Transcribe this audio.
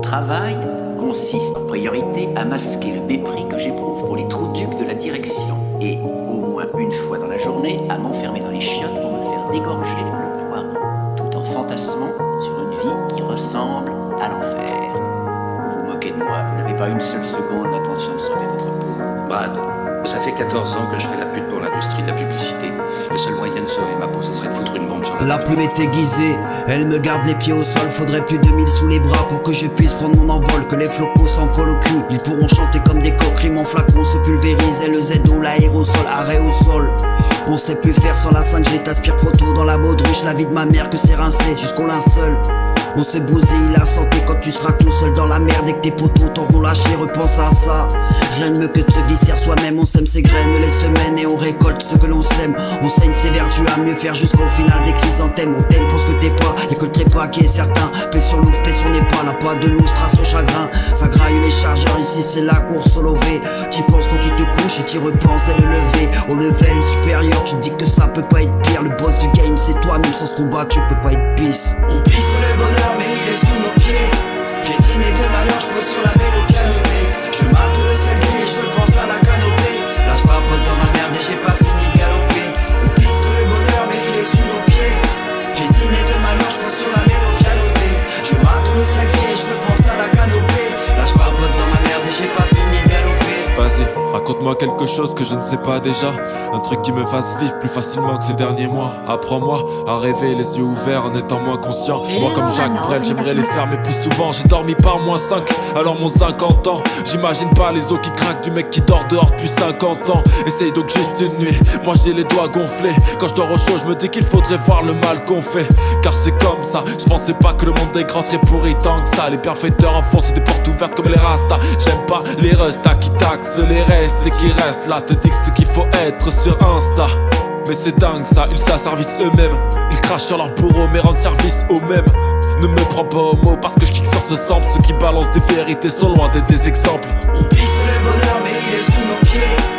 travail consiste en priorité à masquer le mépris que j'éprouve pour les trous-ducs de la direction et, au moins une fois dans la journée, à m'enfermer dans les chiottes pour me faire dégorger le poireau, tout en fantasmant sur une vie qui ressemble à l'enfer. Vous vous moquez de moi, vous n'avez pas une seule seconde l'intention de sauver votre peau. Brad, ça fait 14 ans que je fais la pute pour l'industrie de la publicité. Le seul moyen de sauver ma peau, ce serait de foutre une bombe sur La plume est aiguisée, elle me garde les pieds au sol. Faudrait plus de 1000 sous les bras pour que je puisse prendre mon envol. Que les flocos s'en collent au cul, ils pourront chanter comme des coqueries. Mon flacon se pulvérise et le ZO, l'aérosol, arrêt au sol. On sait plus faire sans la 5G, t'aspires proto dans la baudruche. La vie de ma mère que c'est rincé jusqu'au linceul. On s'est bousille la santé quand tu seras tout seul dans la merde et que tes potos t'auront lâché, repense à ça. Rien de mieux que de se viscère soi-même, on sème ses graines les semaines et on récolte ce que l'on sème. On saigne ses vertus à mieux faire jusqu'au final des chrysanthèmes. On t'aime pour ce que t'es pas, y'a que le trépas qui est certain. Paix sur l'ouvre, paix sur n'est pas, la pas de louche trace au chagrin. Ça graille les chargeurs, ici c'est la course au lever. T'y penses quand tu te couches et t'y repenses dès le lever. Au level supérieur, tu te dis que ça peut pas être pire. Le boss du game c'est toi, même sans ce combat tu peux pas être pisse. On piste le bonheur mais il est sous nos pieds. Piétiné de malheur, je pose sur la vélo canotée. Je mate le ciel gris, je pense à la canopée. Là je papote dans ma merde et j'ai pas fini de galoper. On piste le bonheur mais il est sous nos pieds. Piétiné de malheur, je pose sur la vélo canotée. Je mate le ciel gris et je pense à la canopée. Là je papote dans ma merde et j'ai pas fini de galoper. Vas-y, raconte-moi quelque chose que je ne sais pas déjà. Un truc qui me fasse vivre plus facilement que ces derniers mois. Apprends-moi à rêver les yeux ouverts en étant moins conscient. Moi comme Jacques Brel, j'aimerais les faire mais plus souvent. J'ai dormi par -5, alors mon 50 ans. J'imagine pas les os qui craquent du mec qui dort dehors depuis 50 ans. Essaye donc juste une nuit, moi j'ai les doigts gonflés. Quand je dors au chaud, je me dis qu'il faudrait voir le mal qu'on fait. Car c'est comme ça, je pensais pas que le monde des grands serait pourri tant que ça. Les bienfaiteurs enfoncent des portes ouvertes comme les rastas. J'aime pas les restas qui taxent les restes et qui restent là. Te disent ce qu'il faut être sur Insta. Mais c'est dingue ça, ils s'asservissent eux-mêmes. Ils crachent sur leur bourreau mais rendent service aux mêmes. Ne me prends pas au mot parce que je kick sur ce sample. Ceux qui balancent des vérités sont loin d'être des exemples. On piste le bonheur mais il est sous nos pieds.